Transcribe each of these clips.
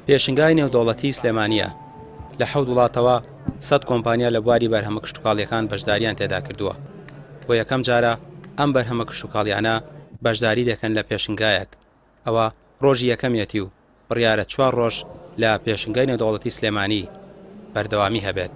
پێشنگای نێودەوڵەتی سلێمانیە لە 7 وڵاتەوە 100 کۆمپانیا لە بواری بەرهەمە کشتتوکاڵیەکان بەشداریان تێدا کردووە. بۆ یەکەم جارە ئەم بەرهەمە کشتتوکاڵیانە بەشداری دەکەن لە پێشنگایەک. ئەوە ڕۆژی یەکەمیەتی و بڕیارە 4 ڕۆژ لە پێشنگای نێودەوڵەتی سلێمانی بەردەوامی هەبێت.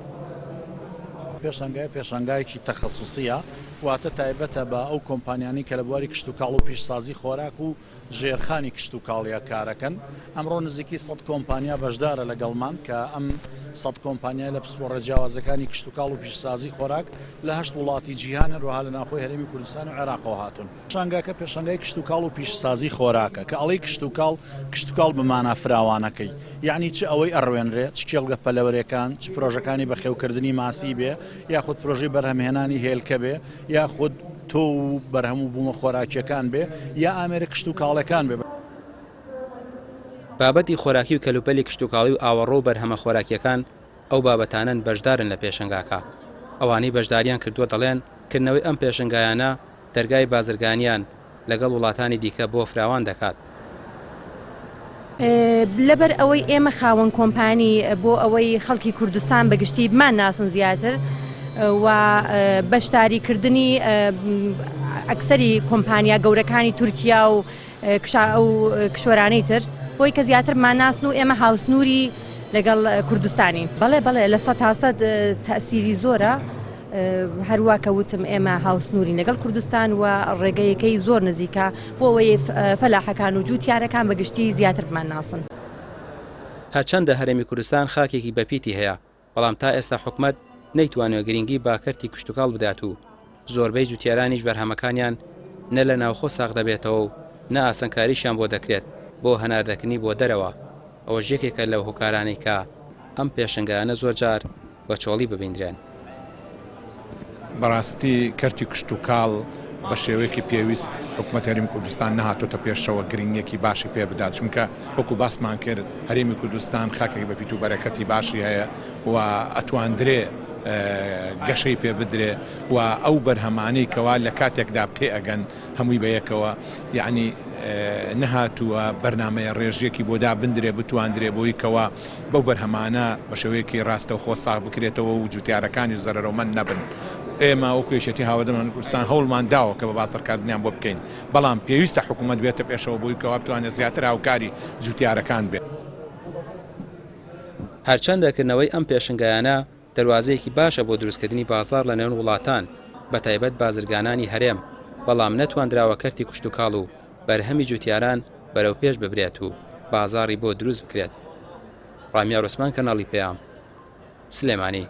پێشنگایەکی تەخەسوسیە واتە تایبەتە بە ئەو کۆمپانیانی کە لە بواری کشتتوکاڵ و پیشسازی خۆراک و ژێرخانی کشتتوکاڵیە کارەکەن. ئەمڕۆ نزیکی 100 کۆمپانیا بەشدارە لەگەڵمان کە ئەم 100 کۆمپانیای لە پسپۆڕە جیاوازەکانی کشتتوکاڵ و پیشسازی خۆراک لە 8 وڵاتی جیهانە ڕۆها لە ناوخۆی هەرێمی کوردستان و عێراقەوە هاتوون. پێشنگاکە پێشنگای کشتتوکاڵ و پیشسازی خۆراکە کە ئەڵەی کشتتوکاڵ بمانە فراوانەکەی، یعنی چ ئەوەی ئەڕوێنرێت، چ کێڵگە پەلەوەریەکان، چ پرۆژەکانی بەخێوکردنی ماسی بێ، یاخود پرۆژەی بەرهەمهێنانی هێلکە بێ، یاخود تۆ و بەرهەموو بوومە خۆراکیەکان بێ، یا ئامێرە کشتتوکاڵەکان بێ. بابەتی خۆراکی و کەلوپەلی کشتتوکاڵی و ئاوەڕۆ و بەرهەمە خۆراکیەکان ئەو بابەتانن بەشدارن لە پێشنگاکە. ئەوانەی بەشداریان کردووە دەڵێن کردنەوەی ئەم پێشنگایانە دەرگای بازرگانیان لەگەڵ وڵاتانی دیکە بۆ فراوان دەکات. لەبەر ئەوەی ئێمە خاوەن کۆمپانی بۆ ئەوەی خەڵکی کوردستان بەگشتی بمان ناسن زیاتر و بەشداریکردنی ئەکسەری کۆمپانیا گەورەکانی تورکیا و کشوەرانەی تر بۆی کە زیاترمان ناسن و ئێمە هاوسنووری لەگەڵ کوردستانی. بەڵێ لە 100% تەسیری زۆرە، هەروە کە وتم ئێمە هاوسنووری لەگەڵ کوردستان و ڕێگەیەکەی زۆر نزیکە بۆ ئەوەی فەلاحەکان و جووتیارەکان بەگشتی زیاتر بمان ناسن. هەرچەندە هەرێمی کوردستان خاکێکی بەپیتی هەیە، بەڵام تا ئێستا حکومەت نەیتوانێت گرنگی باکەرتی کشتتوکاڵ بدات و زۆربەی جوتیارانیش بەرهەمەکانیان نە لە ناوخۆ ساغ دەبێتەوە و نە ئاسانکاریشیان بۆ دەکرێت بۆ هەناردەکردنی بۆ دەرەوە. ئەوە یەکێکە لەو هۆکارانەی کە ئەم پێشنگایانە زۆر جار بە چۆڵی ببیندرێن. بەڕاستی کەرتی کشتتوکاڵ بە شێوەیەکی پێویست حکوومەت هەرێمی کوردستان نەهاتۆتە پێشەوە گرنگێکی باشی پێ بدات، چونکە وەکو باسمان کرد هەرێمی کوردستان خاکێک بە پیت و بەرەکەتی باشی هەیە و ئەتواندرێ گەشەی پێ بدرێ و ئەو بەرهەمانەی کەوا لە کاتێکدا پێ ئەگەن هەمووی بەیەکەوە، یعنی نەهاتووە بەرنامەیە ڕێژیەکی بۆدا بندرێ بتواندرێ بۆی کەوا بەو بەرهەمانە بە شێوەیەکی ڕاستەوخۆ ساغ بکرێتەوە و جوتیارەکانی زەرەرەومەند نەبن. ئێمە وەکو یەکێتی هاوادەمان کوردستان هەوڵمان داوە کە بە بازرگانیان بۆ بکەین، بەڵام پێویستە حکوومەت بێتە پێشەوە بۆی کەوا بتوانێت زیاتر هاوکاری جوتیارەکان بێت. هەرچەندەکردنەوەی ئەم پێشنگایانە دەواازەیەکی باشە بۆ دروستکردنی بازار لە نێوان وڵاتان بە تایبەت بازرگانانی هەرێم، بەڵام نەتواندراوە کەرتی کشتتوکاڵ و بەرهەمی جوتیاران بەرەو پێش ببرێت و بازاری بۆ دروست بکرێت. ڕامیا ڕوسمان، کەناڵی پێام، سلێمانی.